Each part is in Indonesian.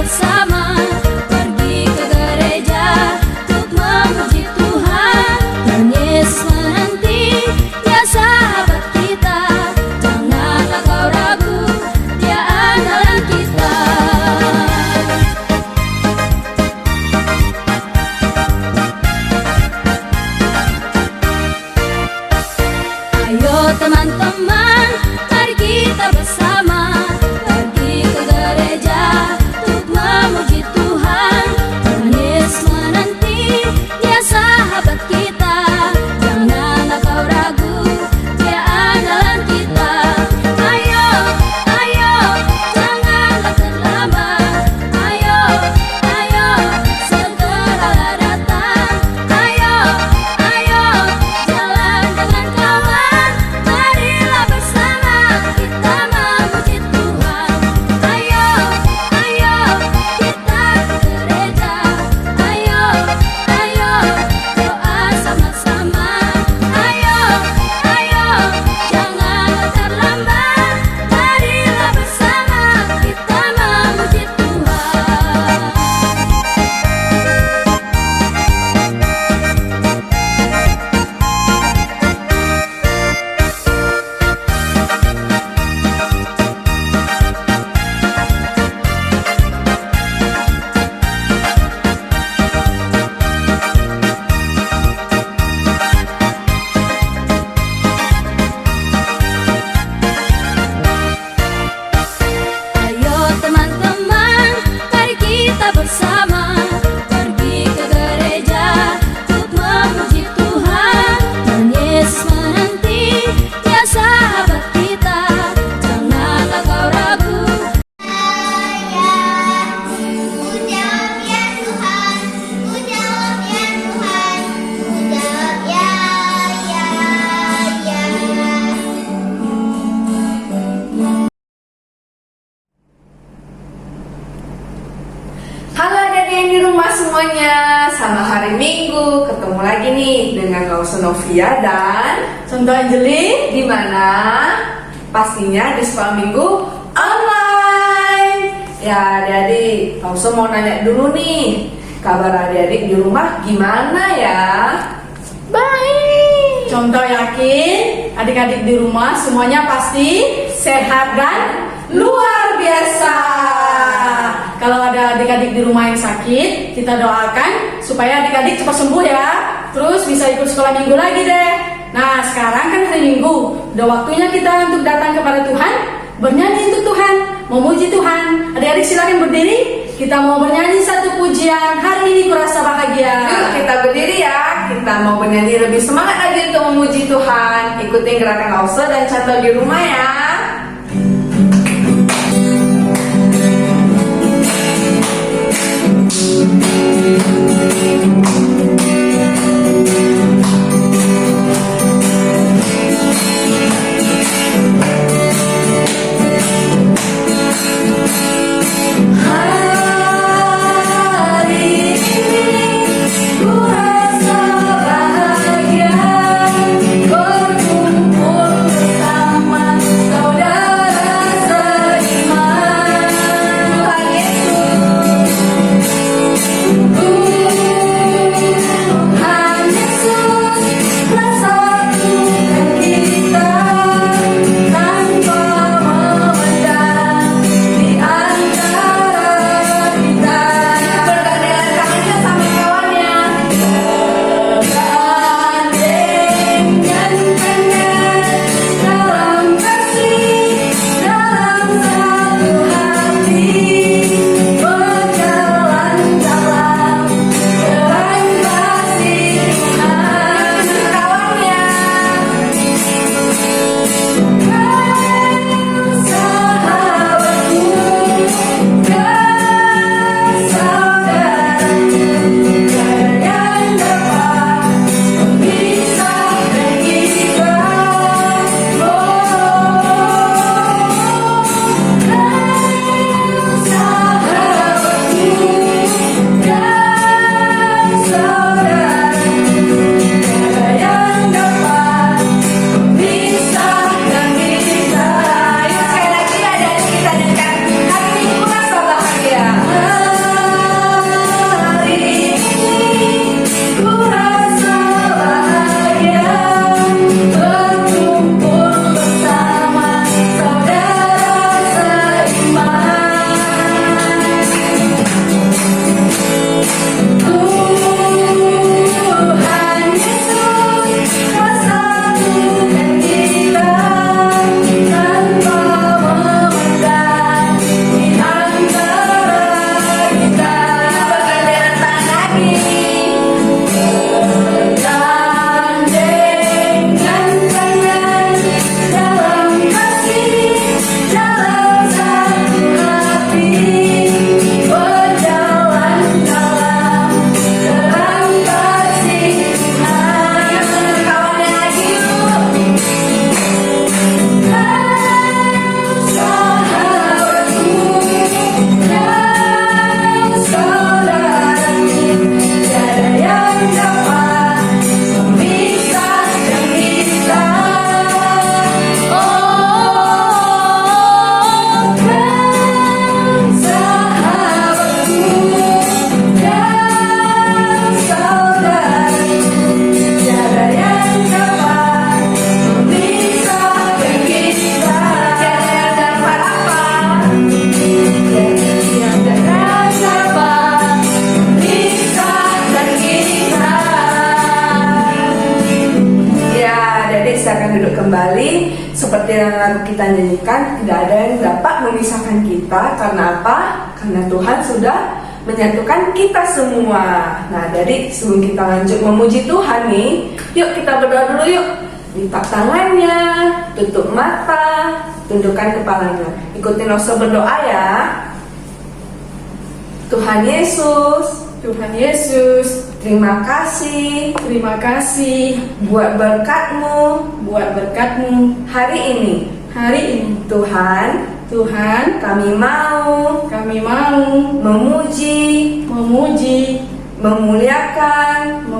bersama pergi ke gereja untuk memuji Tuhan. Dan Yesus menanti, Dia sahabat kita. Janganlah kau ragu, Dia andalan kita. Ayo teman-teman, mari kita bersama pergi ke gereja untuk memuji Tuhan. Dan Yesus menanti, Dia sahabat kita. Janganlah kau ragu, Dia andalan kita. Ayo, ayo, janganlah terlambat. Ayo, ayo, segeralah datang. Ayo, ayo, jalan dengan kawan. Marilah bersama kita memuji Tuhan. Ayo, ayo, kita ke gereja. Ayo, ayo, doa sama-sama. Ayo, ayo, janganlah terlambat. Marilah bersama kita memuji Tuhan. Ayo teman-teman, mari kita bersama pergi ke gereja untuk memuji Tuhan. Dan Yesus menanti, Dia sahabat kita. Janganlah kau ragu. Ujab ya Tuhan, ujab ya Tuhan, ujab ya. Halo adik-adik yang di rumah semuanya, selamat hari Minggu. Ketemu lagi nih dengan Lausa Novia dan Contoh Anjeli. di mana pastinya di sekolah Minggu online. Ya adik-adik, Lausa mau nanya dulu nih, kabar adik-adik di rumah gimana ya? Baik. Contoh yakin adik-adik di rumah semuanya pasti sehat dan luar biasa. Kalau ada adik-adik di rumah yang sakit, kita doakan supaya adik-adik cepat sembuh ya. Terus bisa ikut sekolah minggu lagi deh. Nah sekarang kan hari Minggu, udah waktunya kita untuk datang kepada Tuhan, bernyanyi untuk Tuhan, memuji Tuhan. Adik-adik silakan berdiri. Kita mau bernyanyi satu pujian. Hari ini kurasa bahagia. Yuk kita berdiri ya, kita mau bernyanyi lebih semangat lagi untuk memuji Tuhan. Ikutin gerakan Lausa dan catat di rumah ya. Hari ini ku rasa bahagia berkumpul bersama lagu kita nyanyikan tidak ada yang dapat memisahkan kita. Karena apa? Karena Tuhan sudah menyatukan kita semua. Nah, jadi sebelum kita lanjut memuji Tuhan nih, yuk kita berdoa dulu yuk. Lipat tangannya, tutup mata, tundukkan kepalanya. Ikutin Rosa berdoa ya. Tuhan Yesus, Tuhan Yesus, terima kasih terima kasih buat berkat-Mu buat berkat-Mu hari ini. hari ini. Tuhan, Tuhan, kami mau kami mau memuji, memuliakan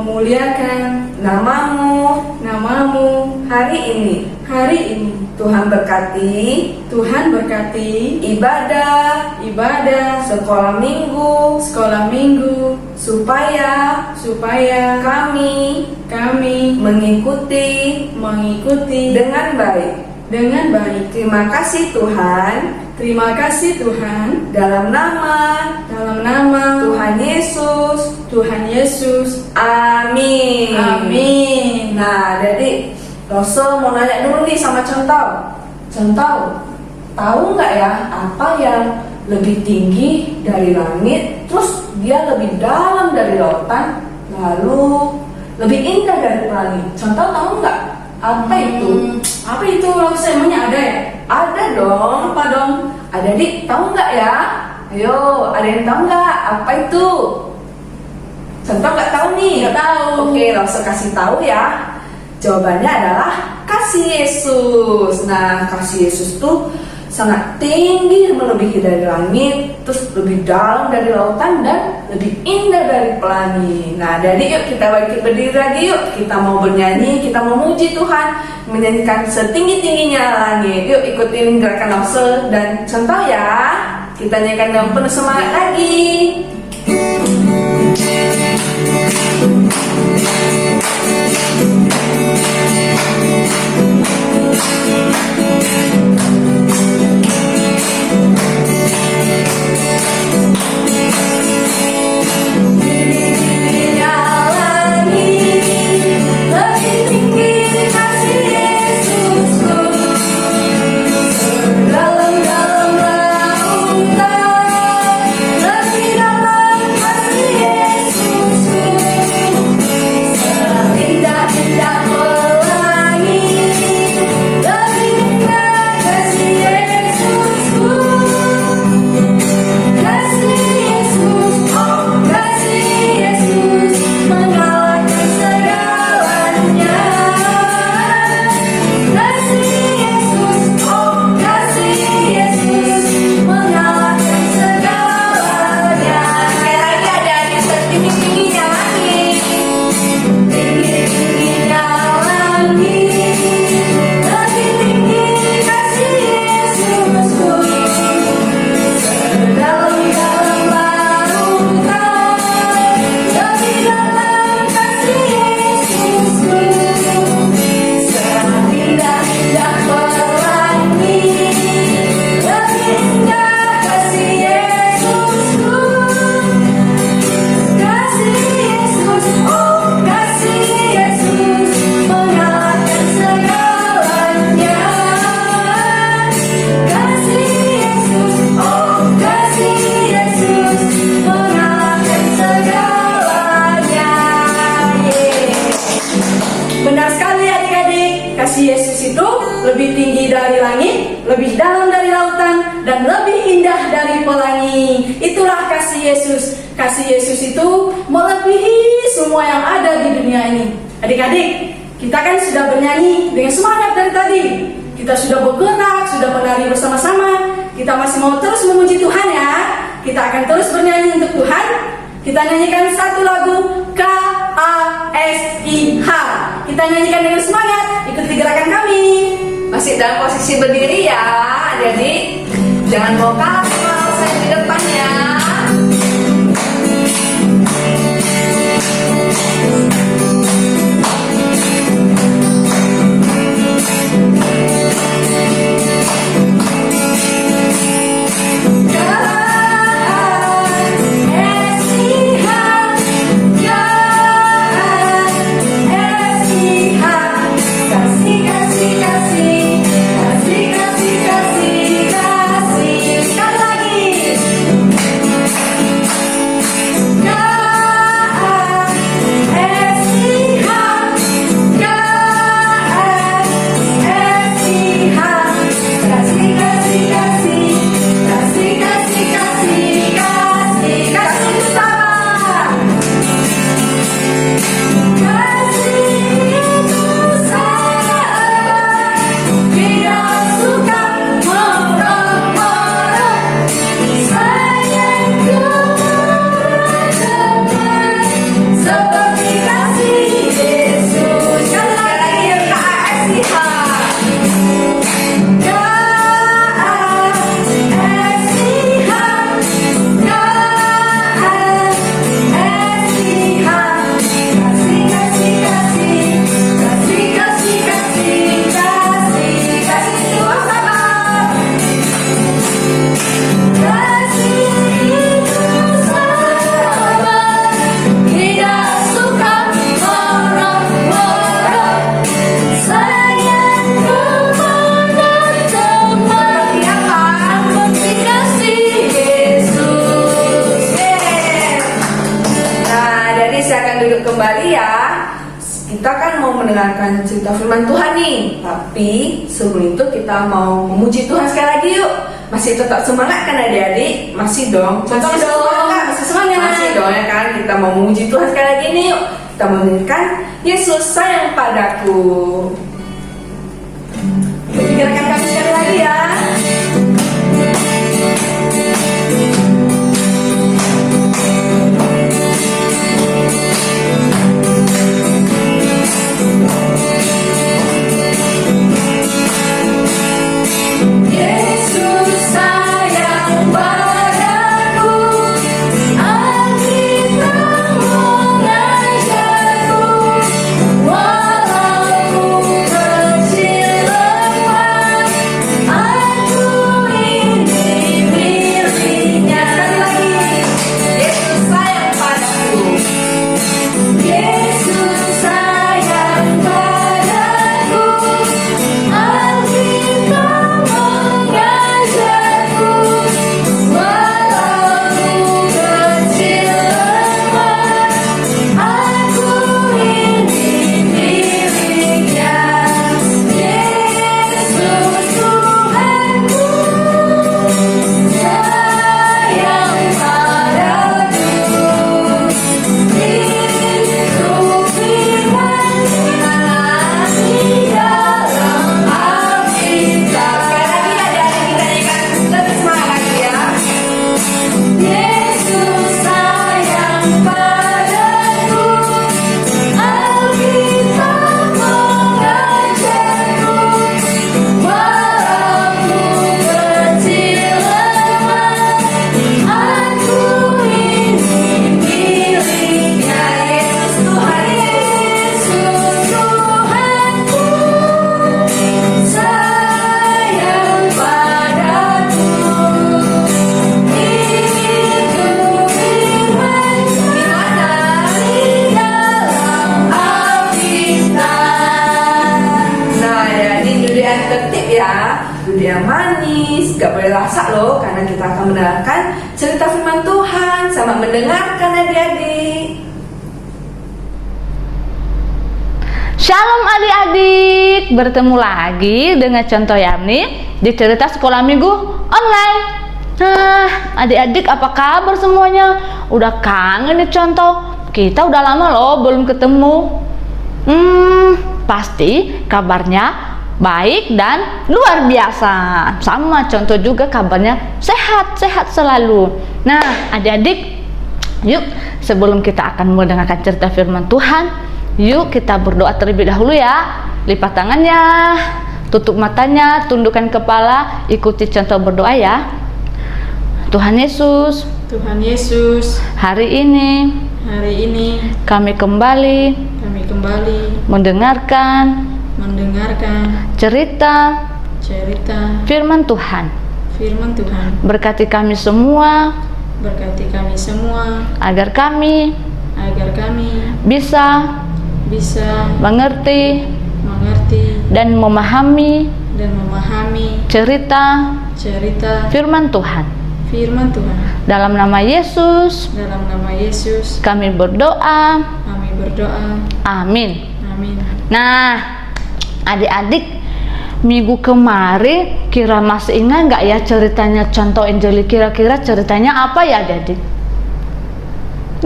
nama-Mu nama-Mu hari ini. hari ini. Tuhan berkati Tuhan berkati ibadah sekolah minggu sekolah minggu supaya kami mengikuti dengan baik. Terima kasih Tuhan, Terima kasih Tuhan, dalam nama Tuhan Yesus. Amin. Amin. Nah, jadi Rosa mau nanya dulu nih sama Contoh, tahu nggak ya apa yang lebih tinggi dari langit, terus dia lebih dalam dari lautan, lalu lebih indah dari pelangi? Contoh tahu nggak apa itu? Apa itu Rosa, emangnya ada ya? Ada dong. Apa dong? Ada Dik, tahu nggak ya? Ayo, ada yang tahu nggak apa itu? Contoh nggak tahu nih? Nggak tahu. Oke, Rosa kasih tahu ya. Jawabannya adalah kasih Yesus. Nah, kasih Yesus tuh sangat tinggi, melebihi dari langit, terus lebih dalam dari lautan, dan lebih indah dari pelangi. Nah, jadi yuk kita bangkit berdiri lagi yuk. Kita mau bernyanyi, kita mau memuji Tuhan, menyanyikan setinggi-tingginya langit. Yuk ikutin gerakan Rosa dan Contoh ya. Kita nyanyikan dengan penuh semangat lagi. Benar sekali adik-adik, kasih Yesus itu lebih tinggi dari langit, lebih dalam dari lautan, dan lebih indah dari pelangi. Itulah kasih Yesus. Kasih Yesus itu melebihi semua yang ada di dunia ini. Adik-adik, kita kan sudah bernyanyi dengan semangat dari tadi. Kita sudah bergerak, sudah menari bersama-sama. Kita masih mau terus memuji Tuhan ya. Kita akan terus bernyanyi untuk Tuhan. Kita nyanyikan satu lagu, KASIH. Kita nyanyikan dengan semangat, ikuti gerakan kami. Masih dalam posisi berdiri ya. Jadi jangan mau kalah kalau saya di depannya. Kasih, kasih, kasih, kasih, kasih. kembali ya. Kita kan mau mendengarkan cerita firman Tuhan nih. Tapi sebelum itu kita mau memuji Tuhan sekali lagi yuk. Masih tetap semangat kan adik-adik? Masih dong. Masih dong. Masih semangat. Masih dong ya kan. Kita mau memuji Tuhan sekali lagi nih yuk. Kita menyanyikan Yesus sayang padaku. Dengarkan kami sekali lagi ya. Yesus sayang padaku, Alkitab mengajarku, walau ku kecil lemah, aku ini miliknya. Sekali lagi. Yesus sayang padaku. Yesus sayang padaku, Alkitab mengajarku, walau ku kecil lemah, aku ini miliknya. Yesus Tuhanku, sayang padaku, itu firman-Nya di dalam Alkitab. Sekali lagi adik-adik kita nyanyikan lebih semangat lagi ya. Yesus sayang padaku, Alkitab mengajarku, walau ku kecil lemah, aku ini miliknya. Yesus Tuhan, Yesus Tuhanku, sayang padaku, itu firman-Nya di dalam Alkitab. Nah ya, ini judul yang tertib ya. Judul yang manis, gak boleh lasak loh. Karena kita akan mendengarkan cerita firman Tuhan. Sama mendengarkan adik-adik. Shalom adik-adik, bertemu lagi dengan Contoh Yamni di cerita sekolah minggu online. Nah, adik-adik apa kabar semuanya? Udah kangen nih Contoh? Kita udah lama loh belum ketemu. Pasti kabarnya baik dan luar biasa. Sama Contoh juga kabarnya sehat-sehat selalu. Nah, adik-adik, yuk sebelum kita akan mendengarkan cerita firman Tuhan, yuk kita berdoa terlebih dahulu ya. Lipat tangannya, tutup matanya, tundukkan kepala, ikuti Contoh berdoa ya. Tuhan Yesus, Tuhan Yesus, hari ini hari ini kami kembali kami kembali mendengarkan mendengarkan cerita cerita firman Tuhan. firman Tuhan. Berkati kami semua Berkati kami semua agar kami agar kami bisa bisa mengerti mengerti dan memahami dan memahami cerita cerita firman Tuhan. firman Tuhan. Dalam nama Yesus Dalam nama Yesus kami berdoa. kami berdoa. Amin. Amin. Nah, adik-adik, minggu kemarin kira masih ingat nggak ya ceritanya Contoh Angeli? Kira-kira ceritanya apa ya adik-adik?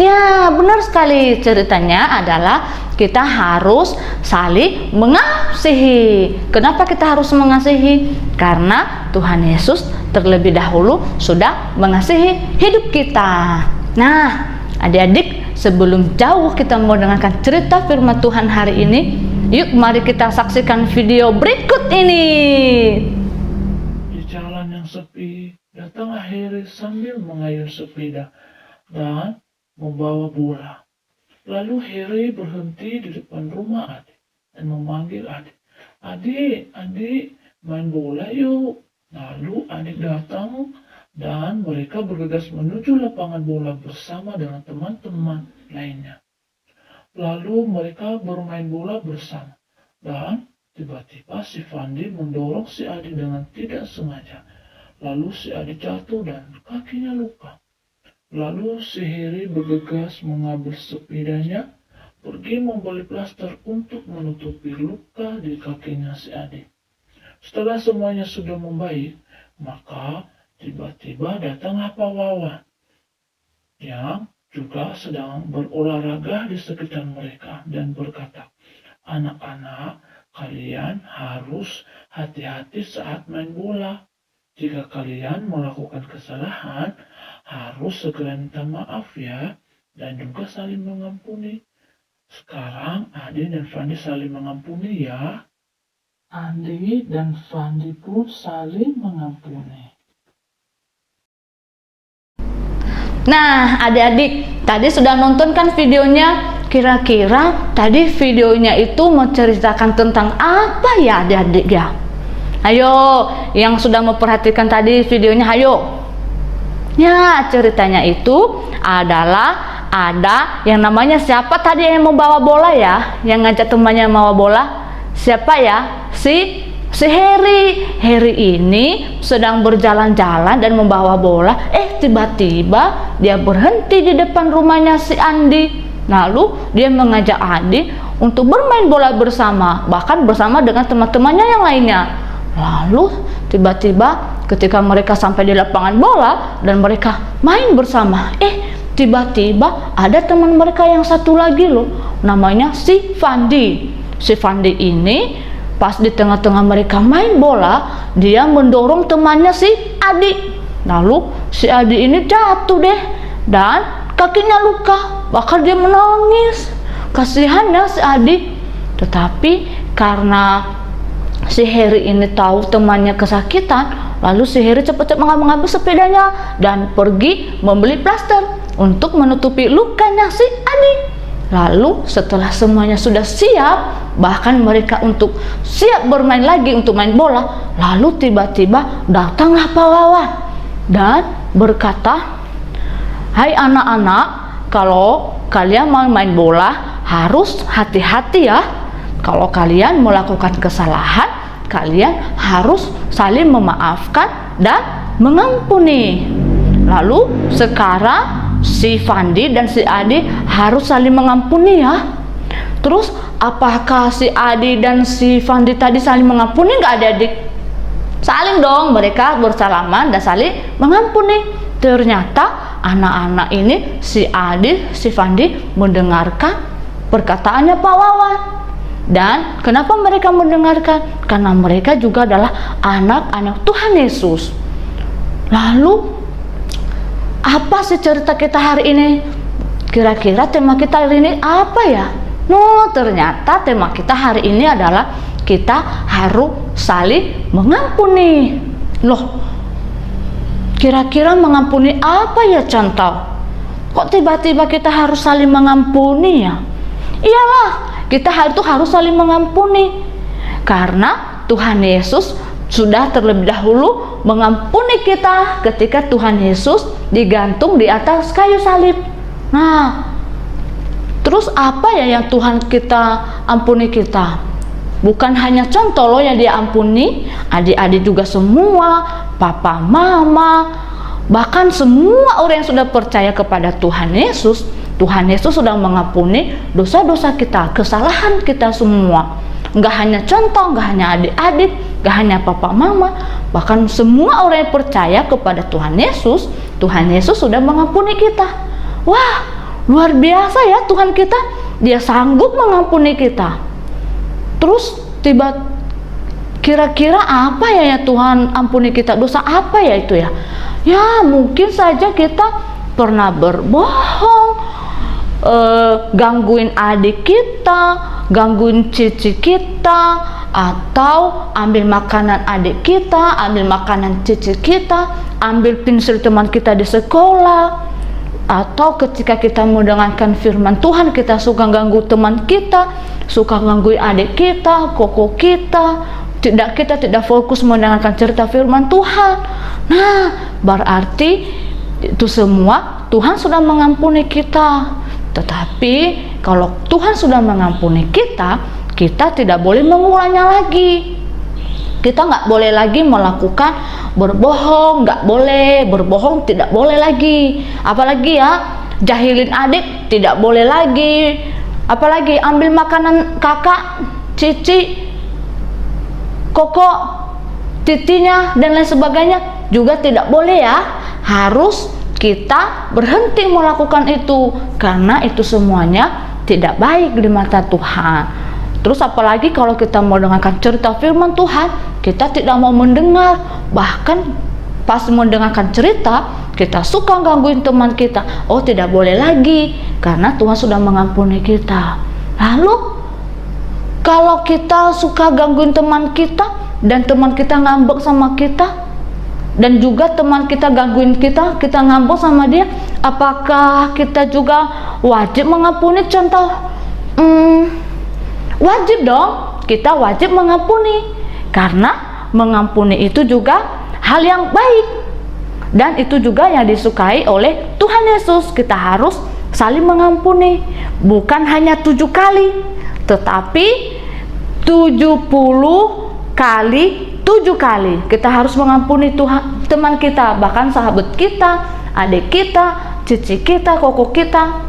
Ya, benar sekali. Ceritanya adalah kita harus saling mengasihi. Kenapa kita harus mengasihi? Karena Tuhan Yesus terlebih dahulu sudah mengasihi hidup kita. Nah, adik-adik, sebelum jauh kita mendengarkan cerita firman Tuhan hari ini, yuk mari kita saksikan video berikut ini. Di jalan yang sepi, datanglah Heri sambil mengayun sepeda dan membawa bola. Lalu Heri berhenti di depan rumah adik dan memanggil adik. Adik, main bola yuk. Lalu adik datang dan mereka bergegas menuju lapangan bola bersama dengan teman-teman lainnya. Lalu mereka bermain bola bersama. Dan tiba-tiba si Fandi mendorong si adik dengan tidak sengaja. Lalu si adik jatuh dan kakinya luka. Lalu si Heri bergegas mengambil sepedanya, pergi membeli plaster untuk menutupi luka di kakinya si adik. Setelah semuanya sudah membaik, maka tiba-tiba datanglah Pak Wawan yang juga sedang berolahraga di sekitar mereka dan berkata, "Anak-anak, kalian harus hati-hati saat main bola. Jika kalian melakukan kesalahan, harus segera minta maaf ya, dan juga saling mengampuni. Sekarang Ade dan Fandi saling mengampuni ya." Ade dan Fandi pun saling mengampuni. Nah, adik-adik, tadi sudah nonton kan videonya? Kira-kira tadi videonya itu menceritakan tentang apa ya adik-adik ya? Ayo, yang sudah memperhatikan tadi videonya, ayo. Ya, ceritanya itu adalah ada yang namanya siapa tadi yang membawa bola ya? Yang ngajak temannya membawa bola? Siapa ya? Si Harry. Harry ini sedang berjalan-jalan dan membawa bola. Tiba-tiba dia berhenti di depan rumahnya si Andi. Lalu dia mengajak Andi untuk bermain bola bersama, bahkan bersama dengan teman-temannya yang lainnya. Lalu tiba-tiba ketika mereka sampai di lapangan bola dan mereka main bersama, tiba-tiba ada teman mereka yang satu lagi loh, namanya si Fandi. Si Fandi ini pas di tengah-tengah mereka main bola, dia mendorong temannya si Adi. Lalu si Adi ini jatuh deh dan kakinya luka, bahkan dia menangis. Kasihan ya si Adi. Tetapi karena si Harry ini tahu temannya kesakitan, lalu si Harry cepat-cepat mengambil sepedanya dan pergi membeli plaster untuk menutupi lukanya si Adi. Lalu setelah semuanya sudah siap, bahkan mereka untuk siap bermain lagi untuk main bola, lalu tiba-tiba datanglah Pak Wawan dan berkata, "Hai anak-anak, kalau kalian mau main bola harus hati-hati ya. Kalau kalian melakukan kesalahan, kalian harus saling memaafkan dan mengampuni." Lalu sekarang si Fandi dan si Adi harus saling mengampuni ya. Terus apakah si Adi dan si Fandi tadi saling mengampuni nggak adik-adik? Saling dong, mereka bersalaman dan saling mengampuni. Ternyata anak-anak ini si Adi, si Fandi mendengarkan perkataannya Pak Wawan. Dan kenapa mereka mendengarkan? Karena mereka juga adalah anak-anak Tuhan Yesus. Lalu apa sih cerita kita hari ini? Kira-kira tema kita hari ini apa ya? Ternyata tema kita hari ini adalah kita harus saling mengampuni. Loh, kira-kira mengampuni apa ya contoh? Kok tiba-tiba kita harus saling mengampuni ya? Iyalah, kita harus saling mengampuni. Karena Tuhan Yesus sudah terlebih dahulu mengampuni kita ketika Tuhan Yesus digantung di atas kayu salib. Nah, terus apa ya yang Tuhan kita ampuni kita? Bukan hanya contoh loh yang dia ampuni, adik-adik juga semua, papa, mama, bahkan semua orang yang sudah percaya kepada Tuhan Yesus. Tuhan Yesus sudah mengampuni dosa-dosa kita, kesalahan kita semua. Nggak hanya contoh, nggak hanya adik-adik, nggak hanya papa mama, bahkan semua orang yang percaya kepada Tuhan Yesus sudah mengampuni kita. Wah, luar biasa ya Tuhan kita, dia sanggup mengampuni kita. Terus kira-kira apa ya Tuhan ampuni kita? Dosa apa ya itu ya? Ya mungkin saja kita pernah berbohong, gangguin adik kita, gangguin cici kita, atau ambil makanan adik kita, ambil makanan cici kita, ambil pensil teman kita di sekolah, atau ketika kita mendengarkan firman Tuhan kita suka ganggu teman kita, suka gangguin adik kita, koko kita, kita tidak fokus mendengarkan cerita firman Tuhan. Nah, berarti itu semua Tuhan sudah mengampuni kita. Tetapi kalau Tuhan sudah mengampuni kita, kita tidak boleh mengulangnya lagi. Kita nggak boleh lagi melakukan berbohong, nggak boleh berbohong, tidak boleh lagi. Apalagi ya, jahilin adik tidak boleh lagi. Apalagi ambil makanan kakak, cici, koko, titinya dan lain sebagainya juga tidak boleh ya. Harus kita berhenti melakukan itu karena itu semuanya tidak baik di mata Tuhan. Terus apalagi kalau kita mau dengarkan cerita firman Tuhan, kita tidak mau mendengar, bahkan pas mendengarkan cerita kita suka gangguin teman kita. Oh, tidak boleh lagi karena Tuhan sudah mengampuni kita. Lalu kalau kita suka gangguin teman kita dan teman kita ngambek sama kita, dan juga teman kita gangguin kita, kita ngambek sama dia, apakah kita juga wajib mengampuni? Contoh, wajib dong, kita wajib mengampuni karena mengampuni itu juga hal yang baik dan itu juga yang disukai oleh Tuhan Yesus. Kita harus saling mengampuni, bukan hanya 7 kali tetapi 70 kali 7 kali kita harus mengampuni Tuhan, teman kita, bahkan sahabat kita, adik kita, cici kita, koko kita,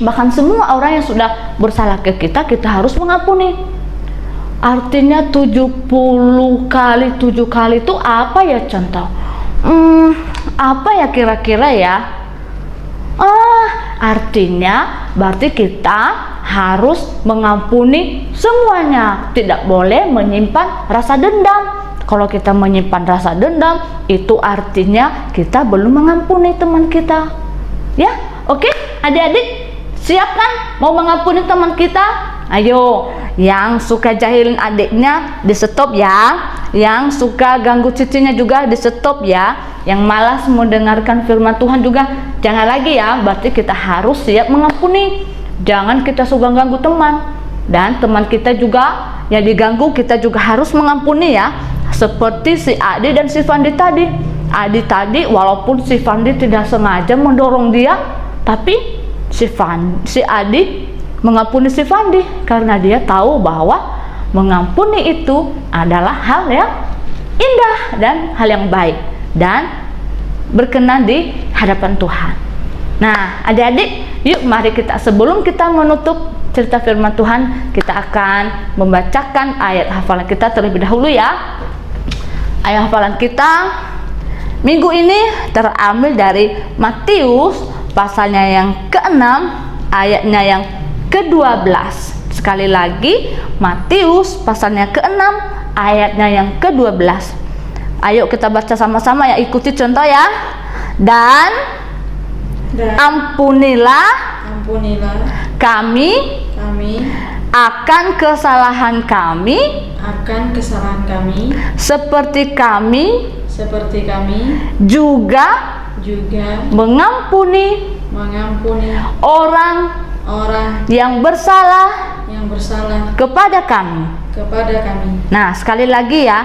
bahkan semua orang yang sudah bersalah ke kita, kita harus mengampuni. Artinya 70 kali 7 kali itu apa ya contoh? Apa ya kira-kira ya? Artinya berarti kita harus mengampuni semuanya, tidak boleh menyimpan rasa dendam. Kalau kita menyimpan rasa dendam, itu artinya kita belum mengampuni teman kita. Ya, oke, adik-adik, siap kan mau mengampuni teman kita? Ayo, yang suka jahilin adiknya di stop ya, yang suka ganggu cicinya juga di stop ya, yang malas mendengarkan firman Tuhan juga jangan lagi ya. Berarti kita harus siap mengampuni. Jangan kita suka ganggu teman, dan teman kita juga yang diganggu kita juga harus mengampuni ya. Seperti si Adi dan si Fandi tadi. Adi tadi walaupun si Fandi tidak sengaja mendorong dia, tapi si Adi mengampuni si Fandi karena dia tahu bahwa mengampuni itu adalah hal yang indah dan hal yang baik dan berkenan di hadapan Tuhan. Nah, adik-adik, yuk mari kita sebelum kita menutup cerita firman Tuhan, kita akan membacakan ayat hafalan kita terlebih dahulu ya. Ayat hafalan kita minggu ini terambil dari Matius pasalnya yang ke-6 ayatnya yang ke-12. Sekali lagi, Matius pasalnya ke-6 ayatnya yang ke-12. Ayo kita baca sama-sama ya, ikuti contoh ya. Dan ampunilah kami akan kesalahan kami seperti kami juga mengampuni orang yang bersalah kepada kami. Nah, sekali lagi ya.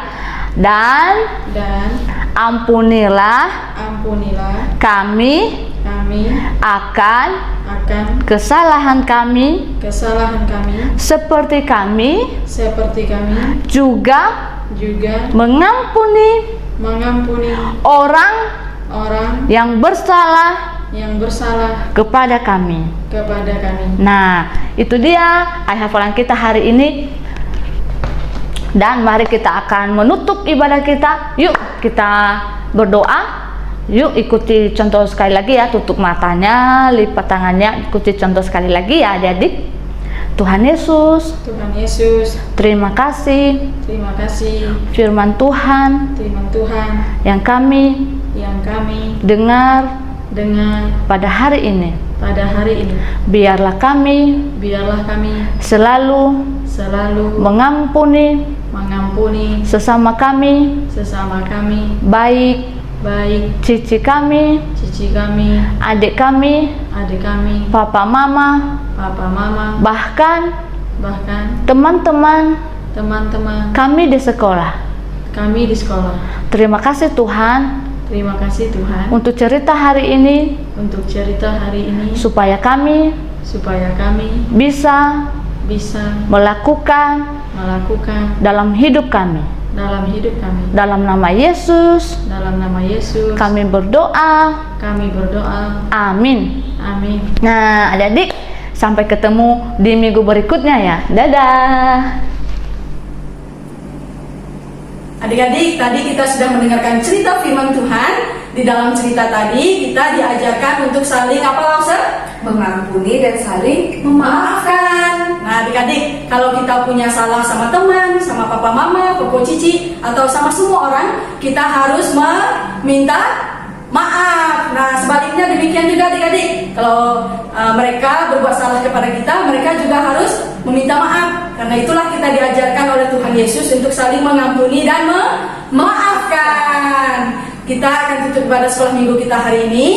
Dan ampunilah kami akan kesalahan kami seperti kami juga mengampuni orang yang bersalah kepada kami. Nah, itu dia ayat hafalan kita hari ini. Dan mari kita akan menutup ibadah kita. Yuk kita berdoa. Yuk ikuti contoh sekali lagi ya. Tutup matanya, lipat tangannya, ikuti contoh sekali lagi ya adik-adik. Tuhan Yesus, terima kasih firman Tuhan yang kami dengar pada hari ini. Biarlah kami selalu mengampuni sesama kami, baik cici kami, adik kami, papa mama, bahkan teman-teman kami di sekolah. Terima kasih Tuhan untuk cerita hari ini, supaya kami bisa melakukan dalam hidup kami. Dalam nama Yesus kami berdoa. Amin. Nah, adik-adik, Sampai ketemu di minggu berikutnya ya. Dadah. Adik-adik, tadi kita sudah mendengarkan cerita firman Tuhan. Di dalam cerita tadi kita diajarkan untuk saling apa Lauser? Mengampuni dan saling Memaafkan. Nah adik-adik, kalau kita punya salah sama teman, sama papa mama, koko cici, atau sama semua orang, kita harus meminta maaf. Nah sebaliknya demikian juga adik-adik. Kalau mereka berbuat salah kepada kita, mereka juga harus meminta maaf. Karena itulah kita diajarkan oleh Tuhan Yesus untuk saling mengampuni dan memaafkan. Kita akan tutup pada sekolah minggu kita hari ini.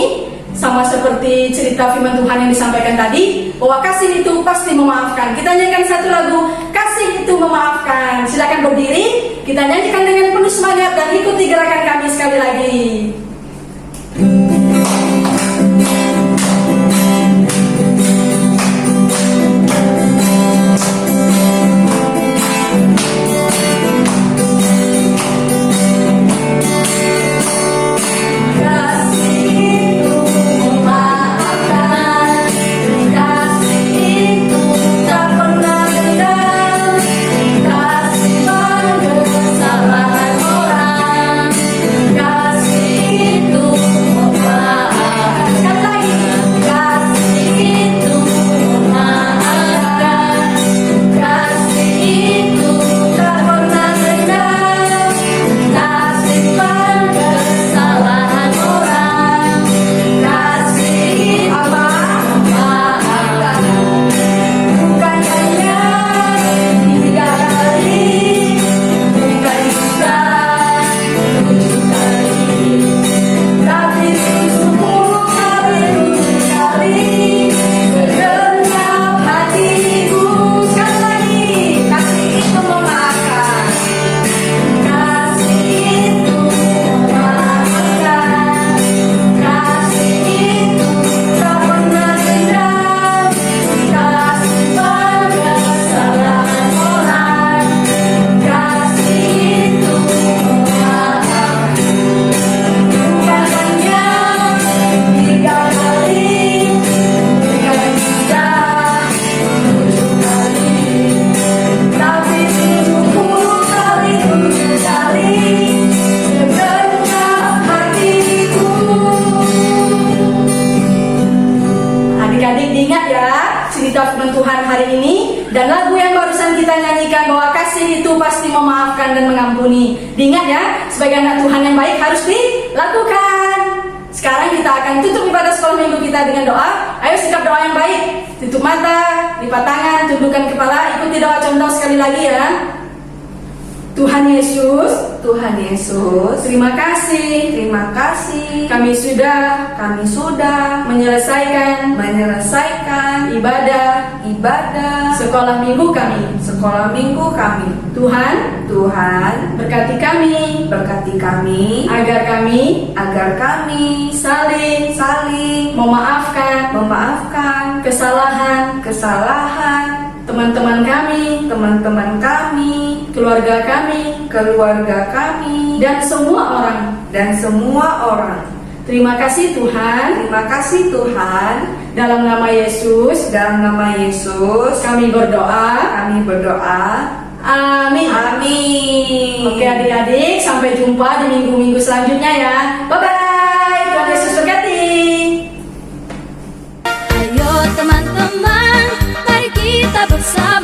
Sama seperti cerita firman Tuhan yang disampaikan tadi, bahwa kasih itu pasti memaafkan. Kita nyanyikan satu lagu, kasih itu memaafkan. Silakan berdiri, kita nyanyikan dengan penuh semangat dan ikuti gerakan kami sekali lagi. Dan lagu yang barusan kita nyanyikan bahwa kasih itu pasti memaafkan dan mengampuni. Diingat ya, sebagai anak Tuhan yang baik harus dilakukan. Sekarang kita akan tutup ibadah sekolah minggu kita dengan doa. Ayo sikap doa yang baik. Tutup mata, lipat tangan, tundukkan kepala. Ikuti doa contoh sekali lagi ya. Tuhan Yesus, terima kasih, kami sudah menyelesaikan ibadah sekolah minggu kami. Tuhan, berkati kami, agar kami saling memaafkan kesalahan teman-teman kami, keluarga kami, dan semua orang. Terima kasih Tuhan. Dalam nama Yesus kami berdoa. Amin. Oke adik-adik, sampai jumpa di minggu-minggu selanjutnya ya. Bye-bye. Tuhan Yesus berkati. Ayo teman-teman, mari kita bersama